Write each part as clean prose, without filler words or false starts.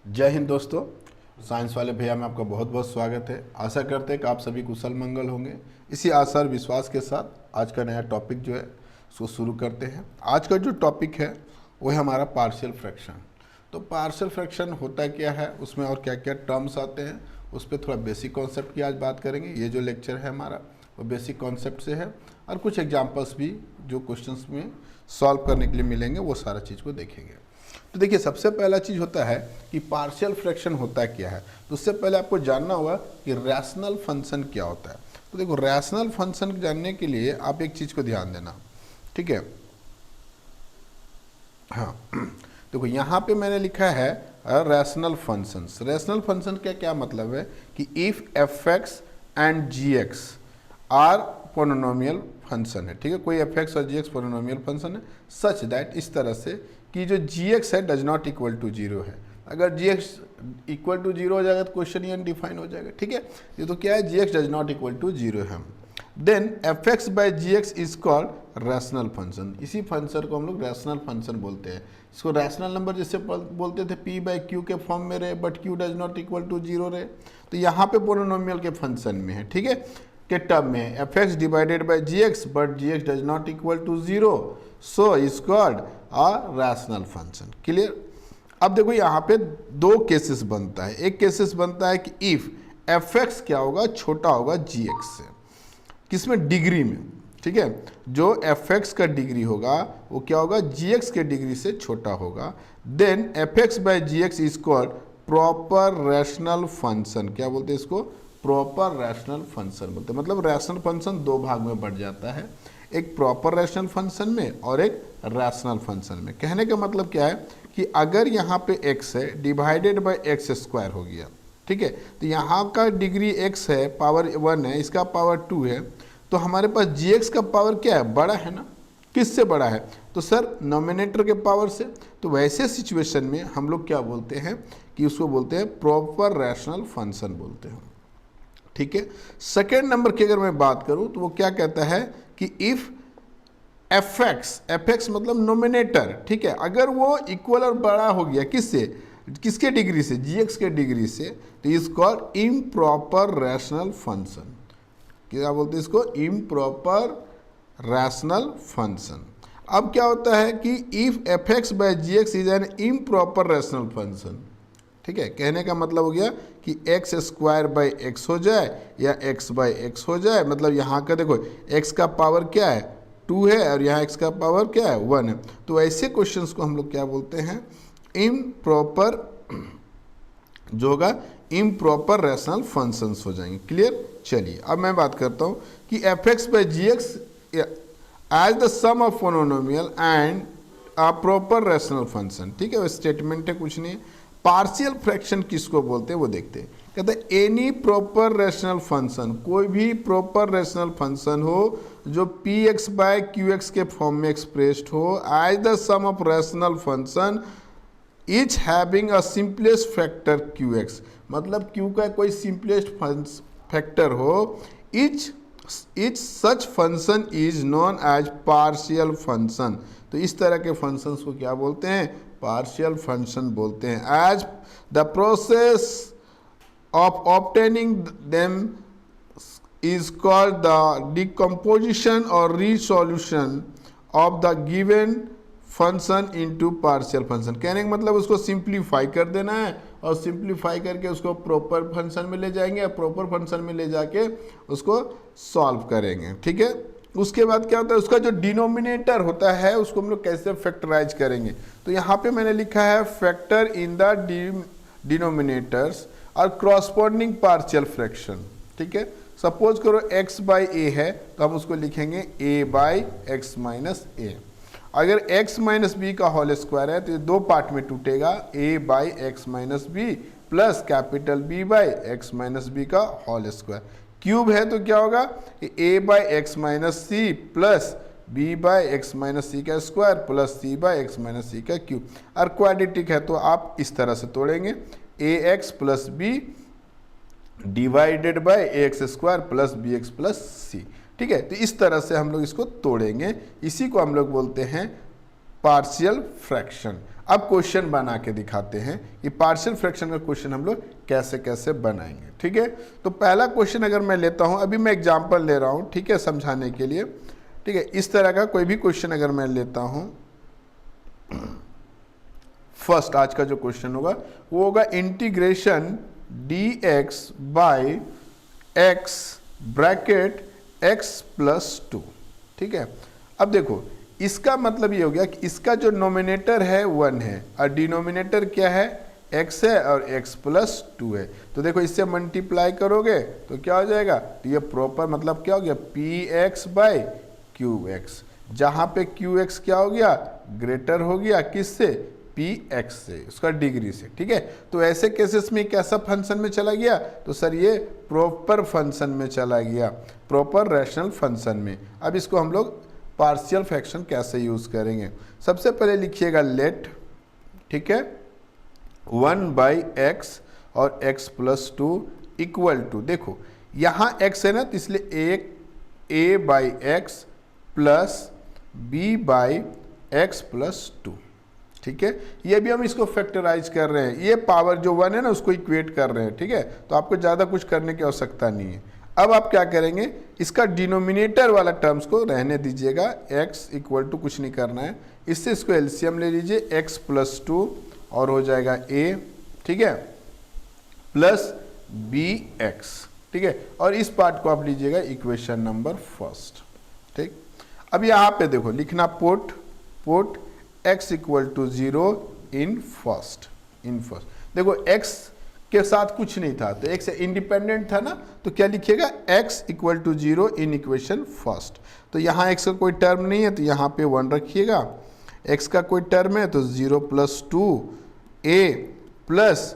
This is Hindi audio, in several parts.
जय हिंद दोस्तों। साइंस वाले भैया में आपका बहुत बहुत स्वागत है। आशा करते हैं कि आप सभी कुशल मंगल होंगे। इसी आशा और विश्वास के साथ आज का नया टॉपिक जो है उसको शुरू करते हैं। आज का जो टॉपिक है वो है हमारा पार्शियल फ्रैक्शन। तो पार्शियल फ्रैक्शन होता क्या है, उसमें और क्या क्या टर्म्स आते हैं, उस पर थोड़ा बेसिक कॉन्सेप्ट की आज बात करेंगे। ये जो लेक्चर है हमारा वो बेसिक कॉन्सेप्ट से है और कुछ एग्जाम्पल्स भी जो क्वेश्चंस में सॉल्व करने के लिए मिलेंगे वो सारा चीज़ को देखेंगे। तो देखिए, सबसे पहला चीज़ होता है कि पार्शियल फ्रैक्शन होता क्या है। तो उससे पहले आपको जानना होगा कि रैशनल फंक्शन क्या होता है। तो देखो, रैशनल फंक्शन जानने के लिए आप एक चीज़ को ध्यान देना, ठीक है। हाँ, देखो यहाँ पे मैंने लिखा है रैशनल फंक्शंस। रैशनल फंक्शन का क्या मतलब है कि if f x and g x are polynomial function है, ठीक है। कोई एफ एक्स और जी एक्स पोलिनोमियल फंक्शन है सच दैट, इस तरह से कि जो जी एक्स है does not equal to zero है। अगर g x equal to zero हो जाएगा तो क्वेश्चन ही अनडिफाइन हो जाएगा, ठीक है। ये तो क्या है, g x does not equal to zero है। Then f x by g x is called rational function. इसी फंक्शन को हम लोग रैशनल फंक्शन बोलते हैं। इसको रैशनल नंबर जैसे बोलते थे पी बाई क्यू के फॉर्म में रहे, but q does not equal to zero रहे, तो यहाँ पे पोलिनोमियल के फंक्शन में है, ठीक है, के टर्म में है f x divided by g x, but g x does not equal to zero, so is called a rational function. Clear. अब देखो यहाँ पे दो केसेस बनता है। एक केसेस बनता है कि इफ एफ एक्स क्या होगा, छोटा होगा जी एक्स से, किसमें, डिग्री में, ठीक है। जो एफ एक्स का डिग्री होगा वो क्या होगा, जी एक्स के डिग्री से छोटा होगा। Then f x by g x is called proper rational function. क्या बोलते हैं इसको, प्रॉपर रैशनल फंक्शन बोलते हैं। मतलब रैशनल फंक्शन दो भाग में बढ़ जाता है, एक प्रॉपर रैशनल फंक्शन में और एक रैशनल फंक्शन में। कहने का मतलब क्या है कि अगर यहाँ पे x है डिवाइडेड बाय एक्स स्क्वायर हो गया, ठीक है, तो यहाँ का डिग्री x है, पावर 1 है, इसका पावर 2 है, तो हमारे पास gx का पावर क्या है, बड़ा है ना। किससे बड़ा है, तो सर नोमिनेटर के पावर से। तो वैसे सिचुएशन में हम लोग क्या बोलते हैं कि उसको बोलते हैं प्रॉपर रैशनल फंक्शन बोलते हैं, ठीक है। सेकेंड नंबर की अगर मैं बात करूं तो वो क्या कहता है कि इफ एफ एक्स मतलब नोमिनेटर, ठीक है, अगर वो इक्वल और बड़ा हो गया किससे, किसके डिग्री से, जी एक्स के डिग्री से, तो is called improper rational function. क्या बोलते हैं इसको, इम्प्रॉपर रैशनल फंक्शन। अब क्या होता है कि if f x by g x is an improper rational function, ठीक है। कहने का मतलब हो गया कि एक्स स्क्वायर बाई एक्स हो जाए या एक्स बाई एक्स हो जाए। मतलब यहाँ का देखो एक्स का पावर क्या है, 2 है, और यहाँ एक्स का पावर क्या है, 1 है। तो ऐसे क्वेश्चंस को हम लोग क्या बोलते हैं, इम्प्रॉपर, जो होगा इम्प्रॉपर रैशनल फंक्शंस हो जाएंगे। क्लियर। चलिए अब मैं बात करता हूँ कि f x by g x as the sum of polynomial and a proper rational function, ठीक है। वो स्टेटमेंट है, कुछ नहीं है। पार्शियल फ्रैक्शन किसको बोलते हैं वो देखते हैं। कहते हैं एनी प्रॉपर रैशनल फंक्शन, कोई भी प्रॉपर रैशनल फंक्शन हो जो p x by q x के फॉर्म में एक्सप्रेस्ड हो as the sum of rational function each having a simplest factor q x. मतलब क्यू का कोई सिंपलेस्ट फैक्टर हो, each such function is known as partial function. तो इस तरह के फंक्शंस को क्या बोलते हैं, पार्शियल फंक्शन बोलते हैं। As the process of obtaining them is called the decomposition or resolution of the given function into partial function. कहने का मतलब उसको सिंप्लीफाई कर देना है और सिंप्लीफाई करके उसको प्रॉपर फंक्शन में ले जाएंगे और प्रॉपर फंक्शन में ले जाके उसको सॉल्व करेंगे, ठीक है। उसके बाद क्या होता है, उसका जो डिनोमिनेटर होता है उसको हम लोग कैसे फैक्टराइज करेंगे। तो यहाँ पे मैंने लिखा है फैक्टर इन द डिनोमिनेटर्स और क्रॉसपोंडिंग पार्शियल फ्रैक्शन, ठीक है। सपोज करो x बाई ए है तो हम उसको लिखेंगे a by x minus a. अगर x माइनस बी का होल स्क्वायर है तो ये दो पार्ट में टूटेगा, a by x minus b plus capital B by x minus b का होल स्क्वायर। क्यूब है तो क्या होगा, a by x minus c plus b by x minus c का square plus c by x minus c का क्यूब। और क्वाड्रेटिक है तो आप इस तरह से तोड़ेंगे, a x plus b divided by a x square plus b x plus c, ठीक है। तो इस तरह से हम लोग इसको तोड़ेंगे, इसी को हम लोग बोलते हैं पार्शियल फ्रैक्शन। अब क्वेश्चन बना के दिखाते हैं कि पार्शियल फ्रैक्शन का क्वेश्चन हम लोग कैसे कैसे बनाएंगे। ठीक है, तो पहला क्वेश्चन अगर मैं लेता हूं, अभी मैं एग्जांपल ले रहा हूं, ठीक है, समझाने के लिए। ठीक है, इस तरह का कोई भी क्वेश्चन अगर मैं लेता हूं, फर्स्ट आज का जो क्वेश्चन होगा वो होगा integration dx by x bracket x plus 2। ठीक है, अब देखो इसका मतलब ये हो गया कि इसका जो नोमिनेटर है 1 है और डिनोमिनेटर क्या है, x है और x प्लस 2 है। तो देखो इससे मल्टीप्लाई करोगे तो क्या हो जाएगा, तो ये प्रॉपर मतलब क्या हो गया, px बाय qx, जहां पे qx क्या हो गया, ग्रेटर हो गया किससे, px से, उसका डिग्री से। ठीक है, तो ऐसे केसेस में कैसा फंक्शन में चला गया, तो सर ये प्रॉपर फंक्शन में चला गया, प्रॉपर रैशनल फंक्शन में। अब इसको हम लोग पार्शियल फ्रैक्शन कैसे यूज करेंगे, सबसे पहले लिखिएगा लेट, ठीक है, 1/x और x प्लस 2 इक्वल टू, देखो यहाँ x है ना, तो इसलिए a/x प्लस b/x प्लस 2। ठीक है, ये भी हम इसको फैक्टराइज कर रहे हैं, ये पावर जो 1 है ना उसको इक्वेट कर रहे हैं। ठीक है, तो आपको ज़्यादा कुछ करने की आवश्यकता नहीं है। अब आप क्या करेंगे, इसका डिनोमिनेटर वाला टर्म्स को रहने दीजिएगा, x इक्वल टू कुछ नहीं करना है, इससे इसको एलसीएम ले लीजिए, x प्लस 2 और हो जाएगा a, ठीक है, प्लस bx। ठीक है, और इस पार्ट को आप लीजिएगा इक्वेशन नंबर फर्स्ट। ठीक, अब यहाँ पे देखो लिखना put x equal to 0 in first. देखो x के साथ कुछ नहीं था तो x इंडिपेंडेंट था ना, तो क्या लिखिएगा, x equal to 0 in equation first. तो यहाँ x का कोई टर्म नहीं है तो यहाँ पे 1 रखिएगा, x का कोई टर्म है तो 0 plus 2 a plus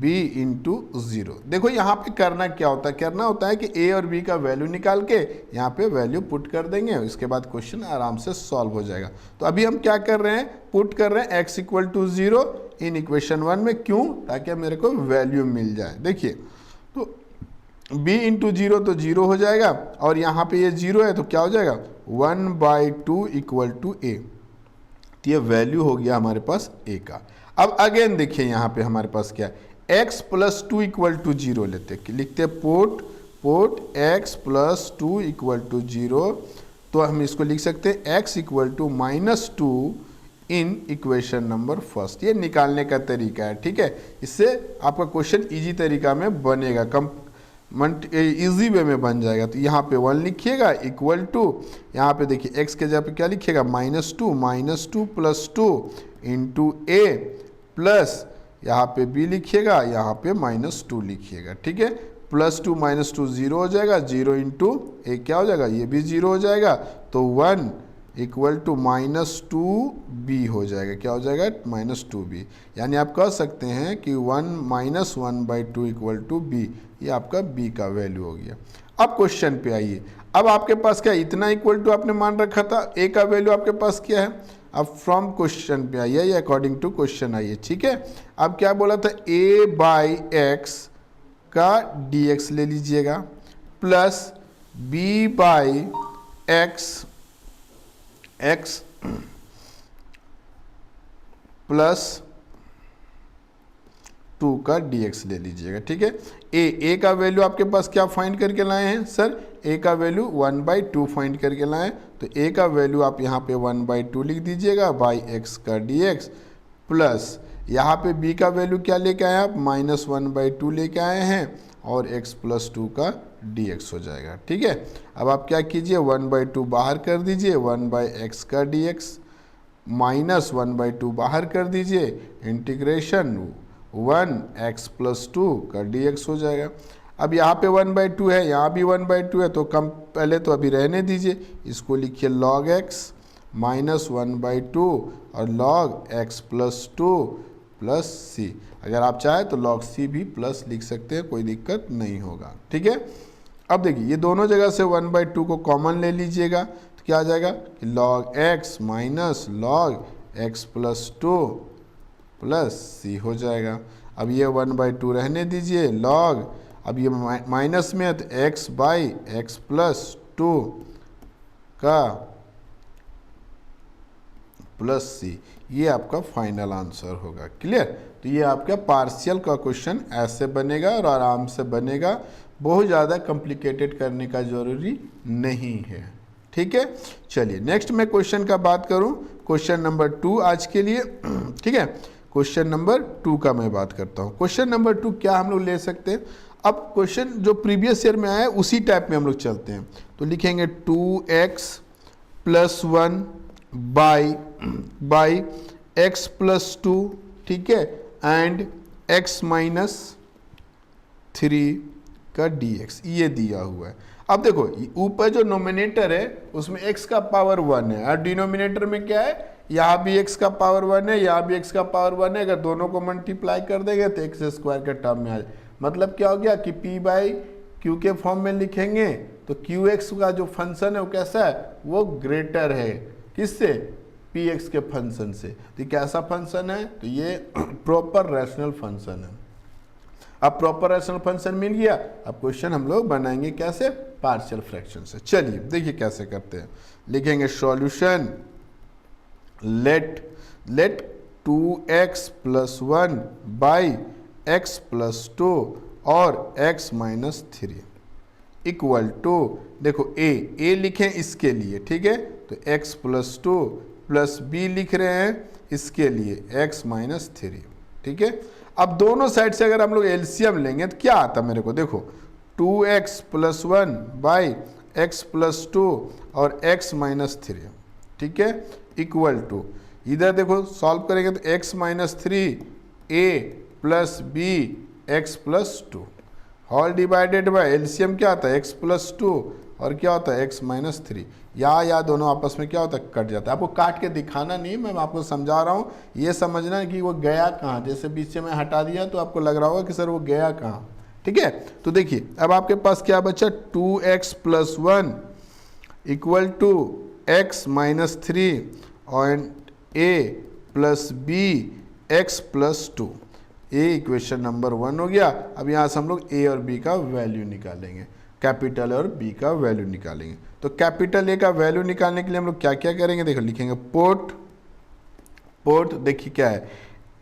b into 0। देखो यहाँ पे करना क्या होता है, करना होता है कि a और b का वैल्यू निकाल के यहाँ पे वैल्यू पुट कर देंगे, इसके बाद क्वेश्चन आराम से सॉल्व हो जाएगा। तो अभी हम क्या कर रहे हैं, पुट कर रहे हैं x equal to 0 in equation 1 में, क्यों, ताकि मेरे को वैल्यू मिल जाए। देखिए तो b इंटू 0 तो 0 हो जाएगा और यहाँ पे ये 0 है तो क्या हो जाएगा, 1/2 इक्वल टू a, तो ये वैल्यू हो गया हमारे पास a का। अब अगेन देखिए यहाँ पे हमारे पास क्या है, x प्लस 2 इक्वल टू 0 लेते, लिखते put x plus 2 equal to 0, तो हम इसको लिख सकते हैं x equal to -2 in equation number first. ये निकालने का तरीका है। ठीक है, इससे आपका क्वेश्चन इजी तरीका में बनेगा, इजी वे में बन जाएगा। तो यहाँ पे 1 लिखिएगा इक्वल टू, यहाँ पे देखिए x के जगह पे क्या लिखिएगा, -2 प्लस 2 इंटू a प्लस यहाँ पे b लिखिएगा, यहाँ पे -2 लिखिएगा। ठीक है, +2 -2 0 हो जाएगा, 0 इंटू a क्या हो जाएगा, ये भी 0 हो जाएगा, तो 1 इक्वल टू -2b हो जाएगा, क्या हो जाएगा, -2b। यानी आप कह सकते हैं कि 1 - 1/2 इक्वल टू b, ये आपका b का वैल्यू हो गया। अब क्वेश्चन पे आइए, अब आपके पास क्या, इतना इक्वल टू आपने मान रखा था, a का वैल्यू आपके पास क्या है। अब फ्रॉम क्वेश्चन पे आइए या अकॉर्डिंग टू क्वेश्चन आइए। ठीक है, अब क्या बोला था, a/x का dx ले लीजिएगा प्लस b/x प्लस 2 का dx ले लीजिएगा। ठीक है, a का वैल्यू आपके पास क्या फाइंड करके लाए हैं सर, a का वैल्यू 1/2 फाइंड करके लाए, तो a का वैल्यू आप यहाँ पे 1/2 लिख दीजिएगा, बाई x का dx प्लस यहाँ पे b का वैल्यू क्या लेके आए आप, -1/2 लेके आए हैं और x प्लस 2 का dx हो जाएगा। ठीक है, अब आप क्या कीजिए, 1/2 बाहर कर दीजिए, 1/x का dx -1/2 बाहर कर दीजिए, इंटीग्रेशन 1x प्लस 2 का dx हो जाएगा। अब यहाँ पे 1/2 है, यहाँ भी 1/2 है, तो कम पहले तो अभी रहने दीजिए, इसको लिखिए log x -1/2 और log x plus 2 plus c। अगर आप चाहें तो log c भी प्लस लिख सकते हैं, कोई दिक्कत नहीं होगा। ठीक है, अब देखिए ये दोनों जगह से 1/2 को कॉमन ले लीजिएगा, तो क्या आ जाएगा कि log x minus log x plus 2 plus c हो जाएगा। अब ये 1/2 रहने दीजिए, log, अब ये माइनस में है तो x/x प्लस 2 का प्लस सी, ये आपका फाइनल आंसर होगा। क्लियर? तो ये आपका पार्शियल का क्वेश्चन ऐसे बनेगा और आराम से बनेगा, बहुत ज़्यादा कॉम्प्लिकेटेड करने का जरूरी नहीं है। ठीक है, चलिए नेक्स्ट मैं क्वेश्चन का बात करूं, क्वेश्चन नंबर 2 आज के लिए। ठीक है, क्वेश्चन नंबर 2 का मैं बात करता हूं। क्वेश्चन नंबर 2 क्या हम लोग ले सकते हैं? अब क्वेश्चन जो प्रीवियस ईयर में आया है उसी टाइप में हम लोग चलते हैं। तो लिखेंगे 2x + 1 बाई x + 2, ठीक है, एंड x - 3 का dx, ये दिया हुआ है। अब देखो ऊपर जो नोमिनेटर है उसमें x का पावर 1 है और डिनोमिनेटर में क्या है, यहाँ भी x का पावर 1 है, यहाँ भी x का पावर 1 है। अगर दोनों को मल्टीप्लाई कर देंगे तो x² के टर्म में आ जाए। मतलब क्या हो गया कि p/q के फॉर्म में लिखेंगे तो qx का जो फंक्शन है वो कैसा है, वो ग्रेटर है किससे, px के फंक्शन से। तो ये कैसा फंक्शन है, तो ये प्रॉपर रैशनल फंक्शन है। अब प्रॉपर रैशनल फंक्शन मिल गया, अब क्वेश्चन हम लोग बनाएंगे कैसे, पार्शियल फ्रैक्शन से। चलिए देखिए कैसे करते हैं। लिखेंगे solution let 2x + 1 by x + 2 और x - 3 इक्वल टू, देखो a लिखें इसके लिए, ठीक है, तो x + 2 प्लस b लिख रहे हैं इसके लिए x - 3, ठीक है। अब दोनों साइड से अगर हम लोग एलसीएम लेंगे तो क्या आता है मेरे को, देखो 2x + 1 बाई x + 2 और x - 3, ठीक है, इक्वल टू, इधर देखो सॉल्व करेंगे तो x - 3 a plus b x + 2 whole divided by LCM क्या आता है x + 2 और क्या होता है x - 3। या दोनों आपस में क्या होता है, कट जाता है। आपको काट के दिखाना नहीं, मैं आपको समझा रहा हूँ, ये समझना है कि वो गया कहाँ। जैसे बीच से मैं हटा दिया तो आपको लग रहा होगा कि सर वो गया कहाँ, ठीक है। तो देखिए अब आपके पास क्या बचा, 2x + 1 इक्वल टू x - 3 और a प्लस b x + 2, ये इक्वेशन नंबर 1 हो गया। अब यहाँ से हम लोग a और b का वैल्यू निकालेंगे, कैपिटल और b का वैल्यू निकालेंगे। तो कैपिटल A का वैल्यू निकालने के लिए हम लोग क्या क्या करेंगे, देखो लिखेंगे पोर्ट देखिए क्या है,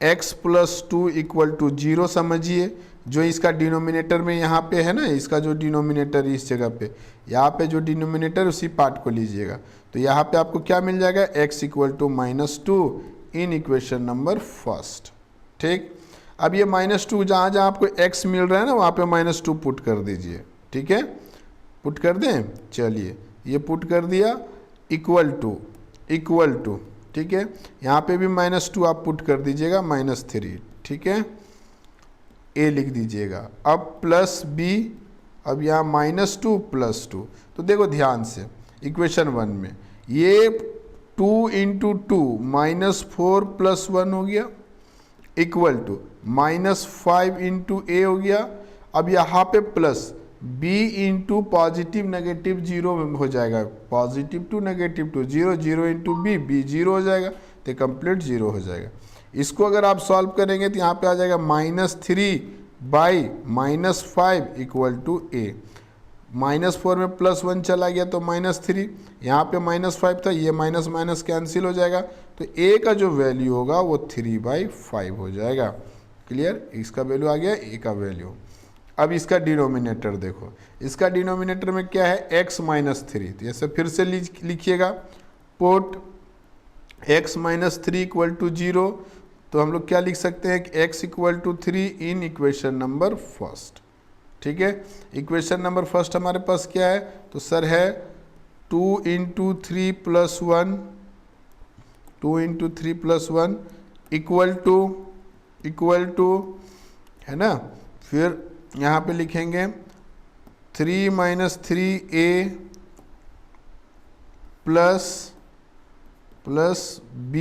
x + 2 इक्वल टू 0 समझिए, जो इसका डिनोमिनेटर में यहाँ पे है ना, इसका जो डिनोमिनेटर इस जगह पे, यहाँ पे जो डिनोमिनेटर उसी पार्ट को लीजिएगा। तो यहाँ पे आपको क्या मिल जाएगा, x = -2 इन इक्वेशन नंबर 1, ठीक। अब ये -2 जहाँ जहाँ आपको x मिल रहा है ना वहाँ पे -2 पुट कर दीजिए, ठीक है, पुट कर दें। चलिए ये पुट कर दिया, इक्वल टू, ठीक है, यहाँ पे भी -2 आप पुट कर दीजिएगा, -3, ठीक है, a लिख दीजिएगा। अब प्लस b, अब यहाँ -2 + 2, तो देखो ध्यान से इक्वेशन 1 में ये 2 × 2 -4 + 1 हो गया, इक्वल टू -5 × a हो गया। अब यहाँ पे प्लस b × पॉजिटिव नेगेटिव 0 हो जाएगा, positive to negative to 0, 0 × b 0 हो जाएगा, तो कंप्लीट 0 हो जाएगा। इसको अगर आप सॉल्व करेंगे तो यहाँ पे आ जाएगा -3 बाई -5 इक्वल टू a। -4 में +1 चला गया तो -3, यहाँ पे -5 था, ये माइनस माइनस कैंसिल हो जाएगा, तो a का जो वैल्यू होगा वो 3/5 हो जाएगा। क्लियर, इसका वैल्यू आ गया a का वैल्यू। अब इसका डिनोमिनेटर देखो, इसका डिनोमिनेटर में क्या है, x - 3, तो ऐसे फिर से लिखिएगा, पोर्ट x - 3 इक्वल टू 0, तो हम लोग क्या लिख सकते हैं कि x = 3 इन इक्वेशन नंबर 1, ठीक है। इक्वेशन नंबर 1 हमारे पास क्या है, तो सर है 2 × 3 + 1, 2 × 3 + 1 इक्वल टू है ना, फिर यहाँ पे लिखेंगे 3 - 3a प्लस b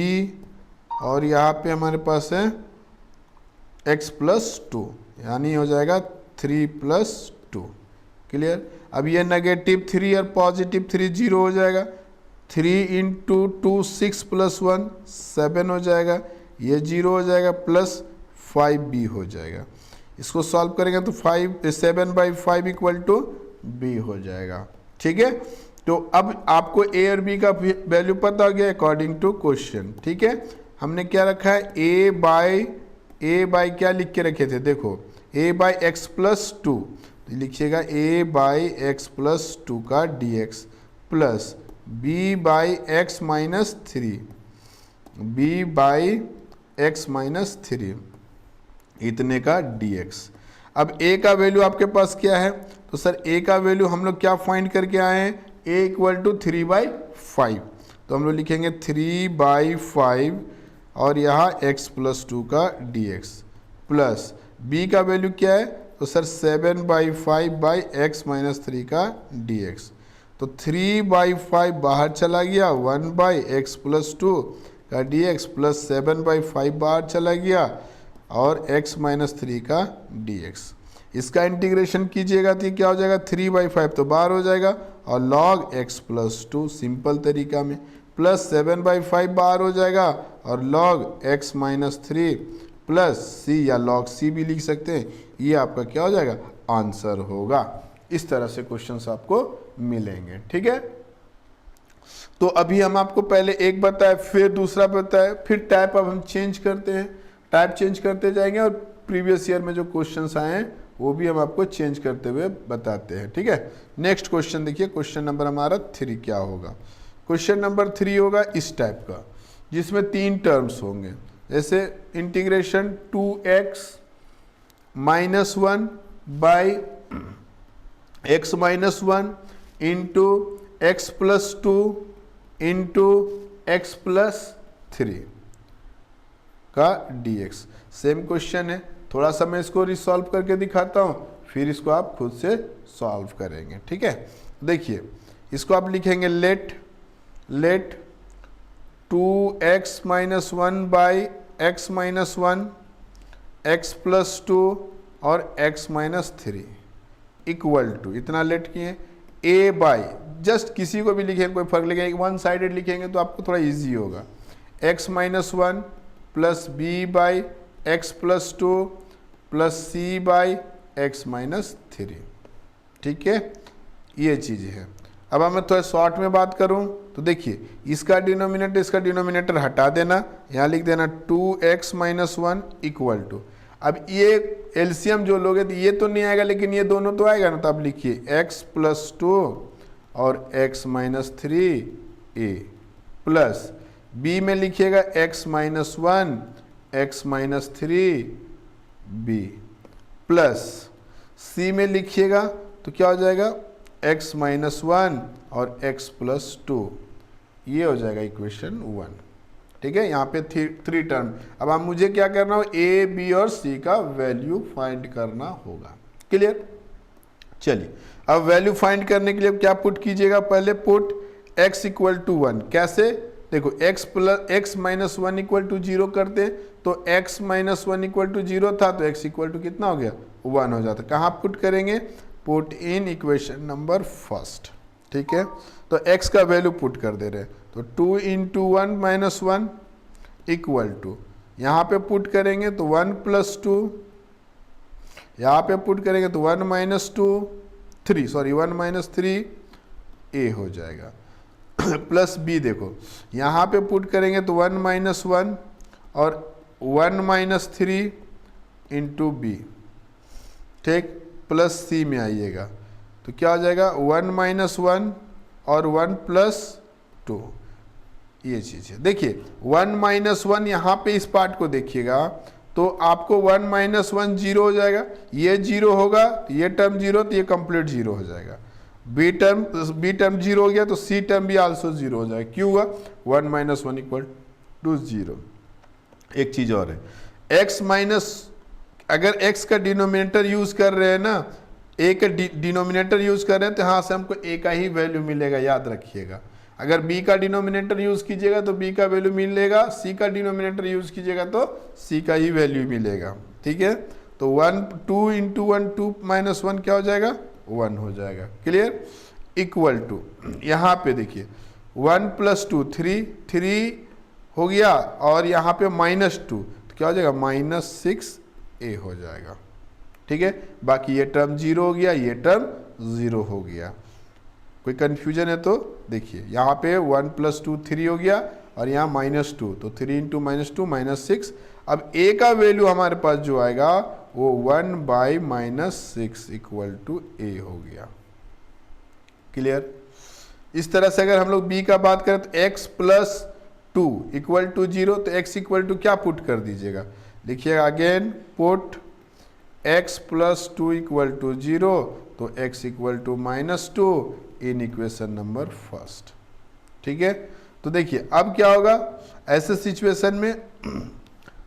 और यहाँ पे हमारे पास है x + 2, यानी हो जाएगा 3 + 2। क्लियर, अब ये -3 और +3 0 हो जाएगा, 3 × 2 6 + 1 7 हो जाएगा, ये 0 हो जाएगा, प्लस 5b हो जाएगा। इसको सॉल्व करेंगे तो 7/5 = b हो जाएगा, ठीक है। तो अब आपको ए और बी का वैल्यू पता हो गया अकॉर्डिंग टू क्वेश्चन। ठीक है, हमने क्या रखा है, ए बाई क्या लिख के रखे थे, देखो A by x plus two, लिखिएगा A by x plus two का d x plus B by x minus three, B by x minus three इतने का dx। अब a का वैल्यू आपके पास क्या है, तो सर a का वैल्यू हम लोग क्या फाइंड करके आए हैं, a इक्वल टू 3/5, तो हम लोग लिखेंगे 3/5 और यहाँ x प्लस टू का dx प्लस b का वैल्यू क्या है, तो sir 7/5 by x minus three का dx, तो 3/5 बाहर चला गया, 1/x प्लस टू का dx प्लस 7/5 बाहर चला गया और x माइनस थ्री का dx। इसका इंटीग्रेशन कीजिएगा तो क्या हो जाएगा, 3/5 तो बाहर हो जाएगा और log x plus to simple तरीका में प्लस 7/5 बाहर हो जाएगा और log x minus three plus c या log c भी लिख सकते हैं, ये आपका क्या हो जाएगा, आंसर होगा। इस तरह से क्वेश्चंस आपको मिलेंगे। ठीक है, तो अभी हम आपको पहले एक बताए, फिर दूसरा बताए, फिर टाइप अब हम चेंज करते हैं, टाइप चेंज करते जाएंगे और प्रीवियस ईयर में जो क्वेश्चंस आए हैं वो भी हम आपको चेंज करते हुए बताते हैं। ठीक है, नेक्स्ट क्वेश्चन देखिए, क्वेश्चन नंबर हमारा 3 क्या होगा। क्वेश्चन नंबर 3 होगा इस टाइप का, जिसमें 3 टर्म्स होंगे, जैसे integration 2x minus 1 by x minus 1 into x plus two into x plus three का dx। सेम क्वेश्चन है, थोड़ा सा मैं इसको रिसॉल्व करके दिखाता हूँ, फिर इसको आप खुद से सॉल्व करेंगे। ठीक है, देखिए इसको आप लिखेंगे let 2x minus 1 by x minus 1 x plus two और x minus three equal to, इतना लेट किए, a बाई, जस्ट किसी को भी लिखेंगे कोई फर्क लिखेंगे, वन साइडेड लिखेंगे तो आपको थोड़ा इजी होगा, x minus 1 plus B by x plus two plus C by x minus three. ठीक है, ये चीज़ है। अब मैं थोड़ा शॉर्ट में बात करूं तो देखिए, इसका डिनोमिनेटर हटा देना, यहाँ लिख देना 2x माइनस 1 इक्वल टू, अब ये एलसीएम जो लोगे तो ये तो नहीं आएगा, लेकिन ये दोनों तो आएगा ना, तो अब लिखिए x प्लस टू और x minus three A plus b में लिखिएगा x minus 1 x minus three B plus c में लिखिएगा तो क्या हो जाएगा, x माइनस 1 और x प्लस टू, ये हो जाएगा इक्वेशन 1। ठीक है, यहाँ पे 3 टर्म। अब आप मुझे क्या करना हो, a b और c का वैल्यू फाइंड करना होगा। क्लियर, चलिए अब वैल्यू फाइंड करने के लिए क्या पुट कीजिएगा, पहले पुट x इक्वल टू 1, कैसे, देखो x माइनस 1 इक्वल टू 0 करते हैं तो x माइनस 1 इक्वल टू 0 था तो x इक्वल टू कितना हो गया, 1 हो जाता। कहाँ पुट करेंगे, put in equation number first. ठीक है, तो x का वैल्यू पुट कर दे रहे हैं, तो 2 इंटू 1 माइनस 1 इक्वल टू, यहाँ पे पुट करेंगे तो 1 प्लस 2, यहाँ पे पुट करेंगे तो 1 माइनस 1 माइनस 3 ए हो जाएगा प्लस बी, देखो यहाँ पे पुट करेंगे तो 1 माइनस 1 और 1 माइनस 3 इंटू बी, ठीक, प्लस सी में आइएगा तो क्या हो जाएगा, 1 माइनस 1 और 1 प्लस 2, ये चीज़ है। देखिए 1 माइनस 1 यहाँ पे इस पार्ट को देखिएगा तो आपको 1 माइनस 1 0 हो जाएगा, ये 0 होगा, ये टर्म 0 तो ये कंप्लीट 0 हो जाएगा, बी टर्म 0 हो गया तो सी टर्म भी आल्सो 0 हो जाएगा। क्यों हुआ, 1 माइनस 1 इक्वल टू 0। एक चीज़ और है, x माइनस, अगर x का डिनोमिनेटर यूज कर रहे हैं ना, a का डिनोमिनेटर यूज कर रहे हैं तो यहाँ से हमको a का ही वैल्यू मिलेगा, याद रखिएगा। अगर b का डिनोमिनेटर यूज कीजिएगा तो b का वैल्यू मिलेगा, c का डिनोमिनेटर यूज कीजिएगा तो c का ही वैल्यू मिलेगा। ठीक है, तो 2 इंटू 1 2 माइनस 1 क्या हो जाएगा, 1 हो जाएगा। क्लियर, इक्वल टू, यहाँ पे देखिए 1 प्लस 2 3 हो गया और यहाँ पे माइनस 2 तो क्या हो जाएगा, माइनस 6 ए हो जाएगा। ठीक है, बाकी ये टर्म 0 हो गया, ये टर्म 0 हो गया। कोई कन्फ्यूजन है तो देखिए, यहाँ पे 1 + 2 3 हो गया और यहाँ -2, तो 3 × -2 -6। अब a का वैल्यू हमारे पास जो आएगा वो 1/-6 = a हो गया। क्लियर। इस तरह से अगर हम लोग b का बात करें तो x + 2 = 0, तो x = क्या पुट कर दीजिएगा, लिखिएगा अगेन पुट x + 2 = 0, तो x = -2 in equation number first. ठीक है, तो देखिए अब क्या होगा ऐसे सिचुएशन में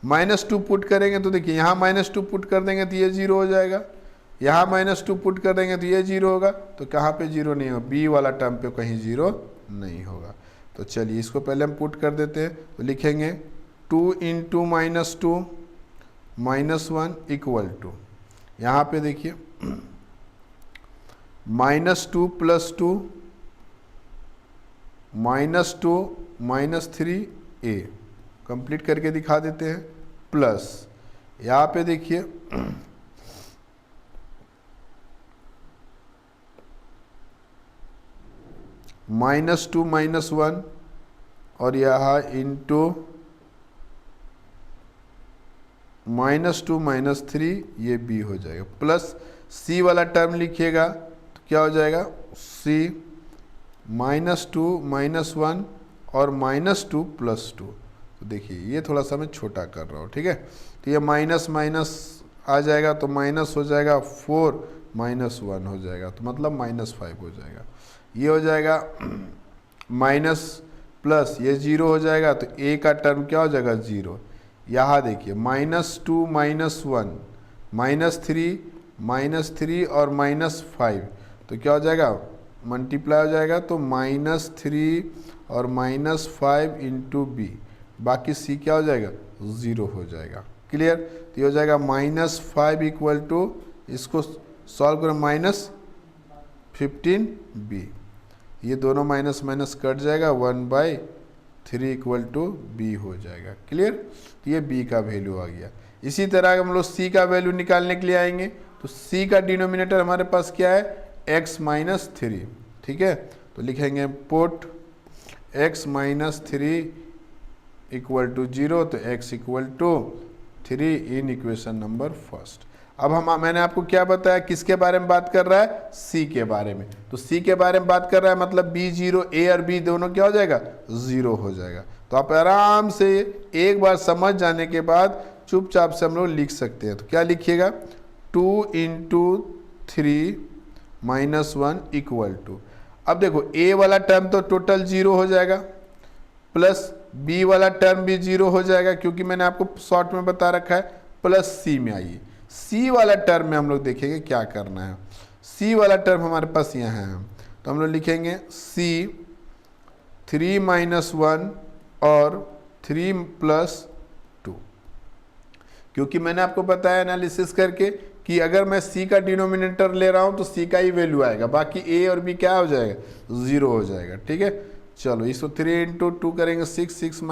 -2 पुट करेंगे तो देखिए यहाँ -2 पुट कर देंगे तो ये 0 हो जाएगा, यहाँ -2 पुट कर देंगे तो ये 0 होगा, तो कहाँ पे 0 नहीं होगा, b वाला टर्म पे कहीं 0 नहीं होगा। तो चलिए इसको पहले हम पुट कर देते हैं, तो लिखेंगे 2 × -2 -1 = यहाँ पे देखिए -2 + 2 -2 -3a कंप्लीट करके दिखा देते हैं, प्लस यहाँ पे देखिए -2 -1 और यहाँ इंटू -2 -3 ये b हो जाएगा, प्लस c वाला टर्म लिखिएगा तो क्या हो जाएगा c -2 -1 और -2 + 2। तो देखिए ये थोड़ा सा मैं छोटा कर रहा हूँ, ठीक है, तो ये माइनस माइनस आ जाएगा तो माइनस हो जाएगा 4 -1 हो जाएगा, तो मतलब -5 हो जाएगा। ये हो जाएगा माइनस प्लस ये 0 हो जाएगा, तो a का टर्म क्या हो जाएगा 0। यहाँ देखिए -2 -1 -3 और -5, तो क्या हो जाएगा मल्टीप्लाई हो जाएगा, तो -3 और -5 × b, बाकी c क्या हो जाएगा 0 हो जाएगा। क्लियर, तो ये हो जाएगा -5 = इसको सॉल्व करो -15b, ये दोनों माइनस माइनस कट जाएगा, 1/3 = b हो जाएगा। क्लियर, तो ये b का वैल्यू आ गया। इसी तरह हम लोग c का वैल्यू निकालने के लिए आएंगे, तो c का डिनोमिनेटर हमारे पास क्या है x - 3, ठीक है, तो लिखेंगे पुट x - 3 = 0, तो x = 3 इन इक्वेशन नंबर फर्स्ट। अब मैंने आपको क्या बताया, किसके बारे में बात कर रहा है, c के बारे में, तो c के बारे में बात कर रहा है मतलब b0 a और b दोनों क्या हो जाएगा 0 हो जाएगा। तो आप आराम से एक बार समझ जाने के बाद चुपचाप से हम लोग लिख सकते हैं। तो क्या लिखिएगा 2 × 3 - 1 = अब देखो a वाला टर्म तो टोटल 0 हो जाएगा, प्लस b वाला टर्म भी 0 हो जाएगा, क्योंकि मैंने आपको शॉर्ट में बता रखा है, प्लस c में आइए, c वाला टर्म में हम लोग देखेंगे क्या करना है। c वाला टर्म हमारे पास यहाँ है, तो हम लोग लिखेंगे c 3 - 1 और 3 + 2, क्योंकि मैंने आपको बताया एनालिसिस करके कि अगर मैं c का डिनोमिनेटर ले रहा हूँ तो c का ही वैल्यू आएगा, बाकी a और b क्या हो जाएगा 0 हो जाएगा। ठीक है, चलो इसको 3 × 2 करेंगे 6, 6 -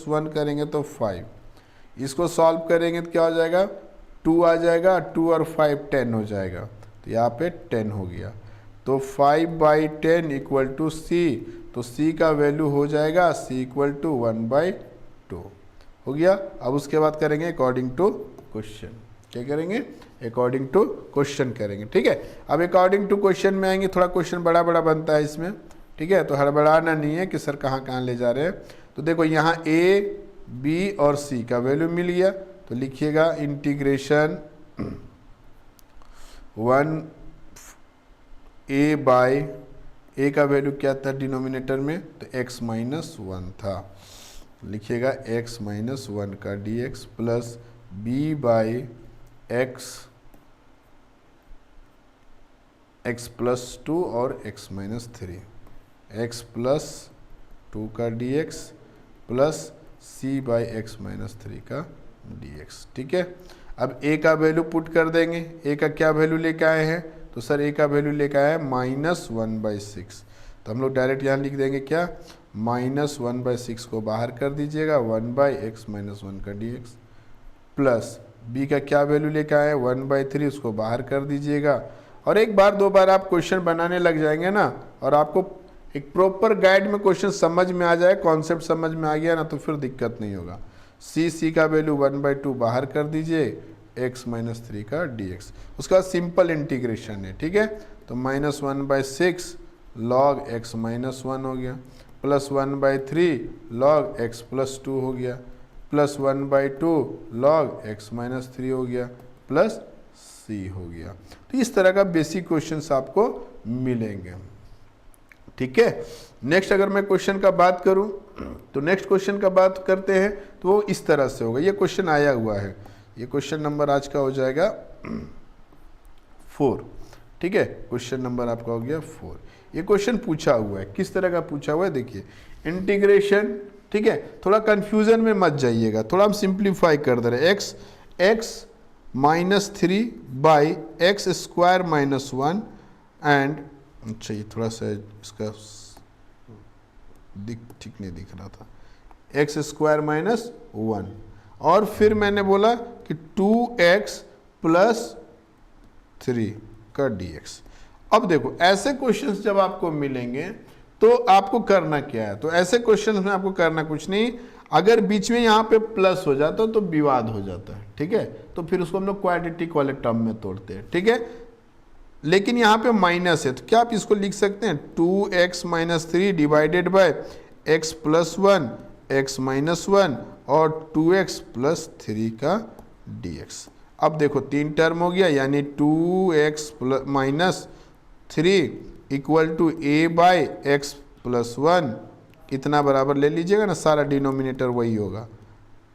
1 करेंगे तो 5, इसको सॉल्व करेंगे तो क्या हो जाएगा 2 आ जाएगा, 2 और 5 10 हो जाएगा, तो यहाँ पे 10 हो गया, तो 5/10 = c, तो c का वैल्यू हो जाएगा c = 1/2 हो गया। अब उसके बाद करेंगे अकॉर्डिंग टू क्वेश्चन, क्या करेंगे अकॉर्डिंग टू क्वेश्चन करेंगे। ठीक है, अब अकॉर्डिंग टू क्वेश्चन में आएंगे, थोड़ा क्वेश्चन बड़ा बड़ा बनता है इसमें, ठीक है, तो हड़बड़ाना नहीं है कि सर कहाँ कहाँ ले जा रहे हैं। तो देखो यहाँ a b और c का वैल्यू मिल गया, तो लिखिएगा इंटीग्रेशन 1 a का वैल्यू क्या था डिनोमिनेटर में, तो x - 1 था, लिखिएगा x - 1 का dx प्लस b/x x + 2 और x - 3, x + 2 का dx प्लस c/x - 3 का dx। ठीक है, अब a का वैल्यू पुट कर देंगे, a का क्या वैल्यू लेके आए हैं, तो सर a का वैल्यू लेके आए हैं -1/6, तो हम लोग डायरेक्ट यहाँ लिख देंगे क्या -1/6 को बाहर कर दीजिएगा, 1/x - 1 का dx प्लस b का क्या वैल्यू लेके आए हैं 1/3, उसको बाहर कर दीजिएगा, और एक बार दो बार आप क्वेश्चन बनाने लग जाएंगे ना, और आपको एक प्रॉपर गाइड में क्वेश्चन समझ में आ जाए, कॉन्सेप्ट समझ में आ गया ना, तो फिर दिक्कत नहीं होगा। सी का वैल्यू 1/2 बाहर कर दीजिए, x - 3 का dx, उसका सिंपल इंटीग्रेशन है, ठीक है। तो -1/6 log x - 1 हो गया, प्लस 1/3 log x + 2 हो गया, प्लस 1/2 log x - 3 हो गया, प्लस c हो गया। तो इस तरह का बेसिक क्वेश्चंस आपको मिलेंगे, ठीक है। नेक्स्ट अगर मैं क्वेश्चन का बात करूं, तो नेक्स्ट क्वेश्चन का बात करते हैं तो वो इस तरह से होगा। ये क्वेश्चन आया हुआ है, ये क्वेश्चन नंबर आज का हो जाएगा 4, ठीक है। क्वेश्चन नंबर आपका हो गया 4। ये क्वेश्चन पूछा हुआ है, किस तरह का पूछा हुआ है देखिए, इंटीग्रेशन, ठीक है। थोड़ा कंफ्यूजन में मत जाइएगा, थोड़ा हम सिंप्लीफाई कर दे रहे, x -3 बाई x² - 1 एंड, अच्छा ये थोड़ा सा इसका ठीक नहीं दिख रहा था, x² - 1, और फिर मैंने बोला कि 2x + 3 का dx। अब देखो ऐसे क्वेश्चंस जब आपको मिलेंगे तो आपको करना क्या है, तो ऐसे क्वेश्चंस में आपको करना कुछ नहीं, अगर बीच में यहाँ पे प्लस हो जाता तो विवाद हो जाता है, ठीक है। तो फिर उसको हम लोग क्वाड्रेटिक वाले टर्म में तोड़ते हैं, ठीक है। लेकिन यहाँ पे माइनस है तो क्या आप इसको लिख सकते हैं 2x - 3 divided by x + 1 x - 1 और 2x + 3 का dx। अब देखो 3 टर्म हो गया, यानी 2x - 3 = a/x + 1, इतना बराबर ले लीजिएगा ना, सारा डिनोमिनेटर वही होगा,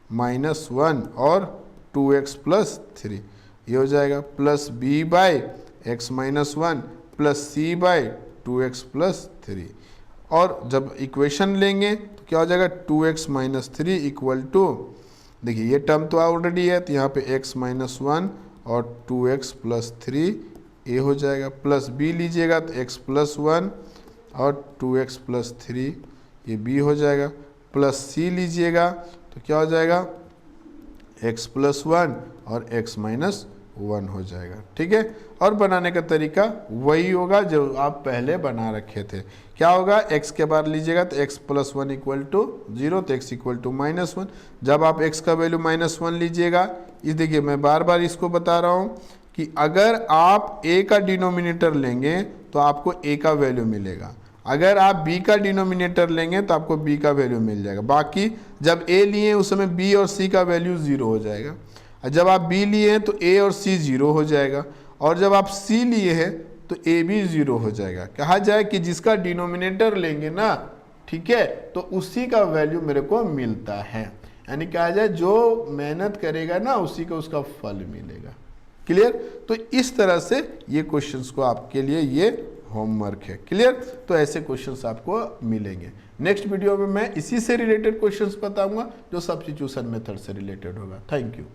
-1 और 2x + 3 ये हो जाएगा, प्लस b/x - 1 प्लस c/2x + 3। और जब इक्वेशन लेंगे तो क्या हो जाएगा 2x - 3 = देखिए ये टर्म तो ऑलरेडी है, तो यहाँ पे x - 1 और 2x + 3 ये हो जाएगा, प्लस b लीजिएगा तो x + 1 और 2x + 3 ये b हो जाएगा, प्लस c लीजिएगा तो क्या हो जाएगा x + 1 और x - 1 हो जाएगा, ठीक है। और बनाने का तरीका वही होगा जो आप पहले बना रखे थे। क्या होगा, x के बार लीजिएगा तो x + 1 = 0, तो x = -1। जब आप x का वैल्यू -1 लीजिएगा, इस देखिए मैं बार बार इसको बता रहा हूँ कि अगर आप a का डिनोमिनेटर लेंगे तो आपको a का वैल्यू मिलेगा, अगर आप b का डिनोमिनेटर लेंगे तो आपको b का वैल्यू मिल जाएगा। बाकी जब a लिए उस समय b और c का वैल्यू 0 हो जाएगा, जब आप b लिए हैं तो a और c 0 हो जाएगा, और जब आप c लिए हैं तो a भी 0 हो जाएगा। कहा जाए कि जिसका डिनोमिनेटर लेंगे ना, ठीक है, तो उसी का वैल्यू मेरे को मिलता है, यानी कहा जाए जो मेहनत करेगा ना उसी को उसका फल मिलेगा। क्लियर। तो इस तरह से ये क्वेश्चंस को आपके लिए ये होमवर्क है। क्लियर। तो ऐसे क्वेश्चंस आपको मिलेंगे। नेक्स्ट वीडियो में मैं इसी से रिलेटेड क्वेश्चंस बताऊंगा जो सब्स्टिट्यूशन मेथड से रिलेटेड होगा। Thank you.